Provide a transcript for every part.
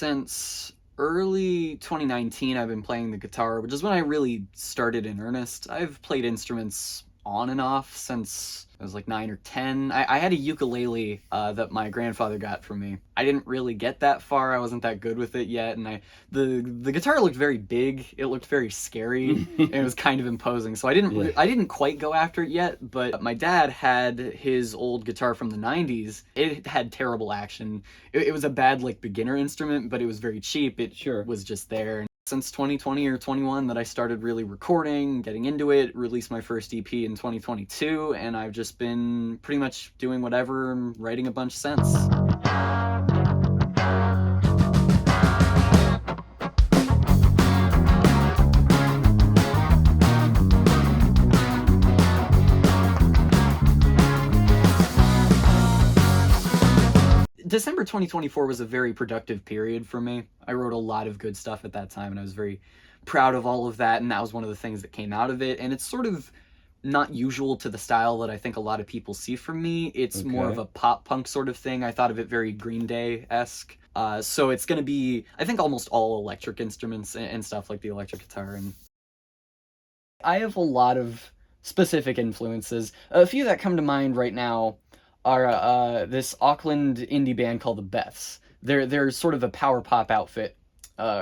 Since early 2019, I've been playing the guitar, which is when I really started in earnest. I've played instruments on and off since I was like 9 or 10. I had a ukulele that my grandfather got for me. I didn't really get that far. I wasn't that good with it yet, and the guitar looked very big. It looked very scary, and it was kind of imposing. So I didn't quite go after it yet. But my dad had his old guitar from the 90s. It had terrible action. It was a bad like beginner instrument, but it was very cheap. It was just there. Since 2020 or 21 that I started really recording, getting into it, released my first EP in 2022, and I've just been pretty much doing whatever and writing a bunch since. December 2024 was a very productive period for me. I wrote a lot of good stuff at that time, and I was very proud of all of that, and that was one of the things that came out of it. And it's sort of not usual to the style that I think a lot of people see from me. It's more of a pop-punk sort of thing. I thought of it very Green Day-esque. So it's going to be, I think, almost all electric instruments and stuff like the electric guitar. And I have a lot of specific influences. A few that come to mind right now are this Auckland indie band called the Beths. They're sort of a power pop outfit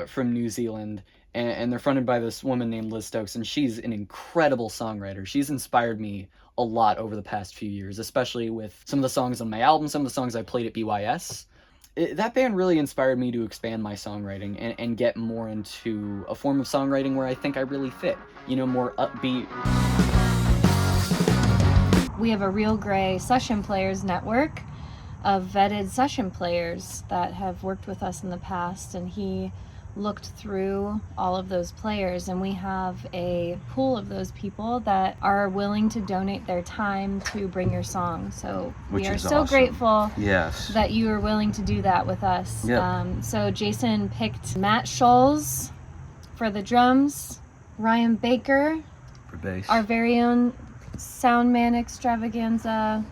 from New Zealand, and they're fronted by this woman named Liz Stokes, and she's an incredible songwriter. She's inspired me a lot over the past few years, especially with some of the songs on my album, some of the songs I played at BYS. That band really inspired me to expand my songwriting and get more into a form of songwriting where I think I really fit, more upbeat. We have a Realgrey session players network of vetted session players that have worked with us in the past, and he looked through all of those players, and we have a pool of those people that are willing to donate their time to bring your song. So we are so grateful that you are willing to do that with us. So Jason picked Matt Scholes for the drums, Ryan Baker for bass, our very own Soundman Extravaganza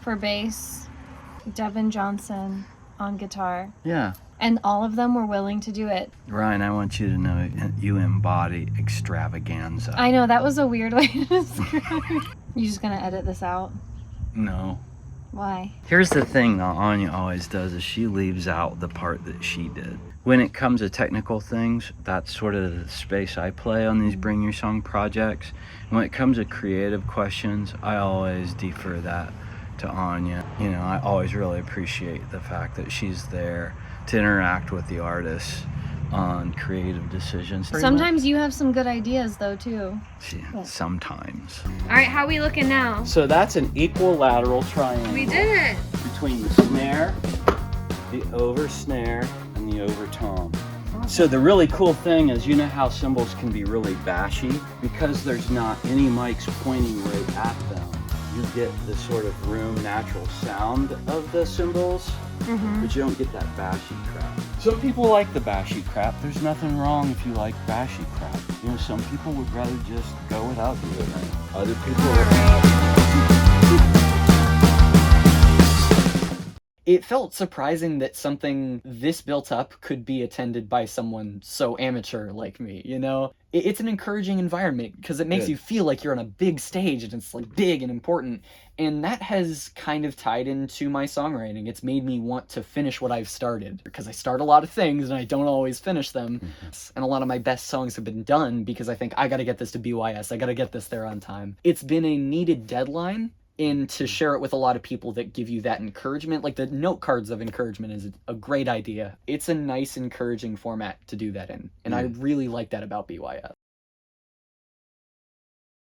for bass, Devin Johnson on guitar. And all of them were willing to do it. Ryan, I want you to know you embody extravaganza. I know, that was a weird way to describe it. You just gonna edit this out? No. Why? Here's the thing that Anya always does is she leaves out the part that she did. When it comes to technical things, that's sort of the space I play on these Bring Your Song projects. And when it comes to creative questions, I always defer that to Anya. I always really appreciate the fact that she's there to interact with the artists on creative decisions. Sometimes you have some good ideas though too. Sometimes. All right, how are we looking now? So that's an equilateral triangle. We did it! Between the snare, the over snare, and the over tom. So the really cool thing is, how cymbals can be really bashy? Because there's not any mics pointing right at them, you get the sort of room natural sound of the cymbals, but you don't get that bashy crap. Some people like the bashy crap. There's nothing wrong if you like bashy crap. Some people would rather just go without doing it. Other people It felt surprising that something this built up could be attended by someone so amateur like me, It's an encouraging environment because it makes you feel like you're on a big stage and it's like big and important. And that has kind of tied into my songwriting. It's made me want to finish what I've started because I start a lot of things and I don't always finish them. And a lot of my best songs have been done because I think I got to get this to BYS. I got to get this there on time. It's been a needed deadline. And to share it with a lot of people that give you that encouragement, like the note cards of encouragement is a great idea. It's a nice, encouraging format to do that in. And I really like that about BYS.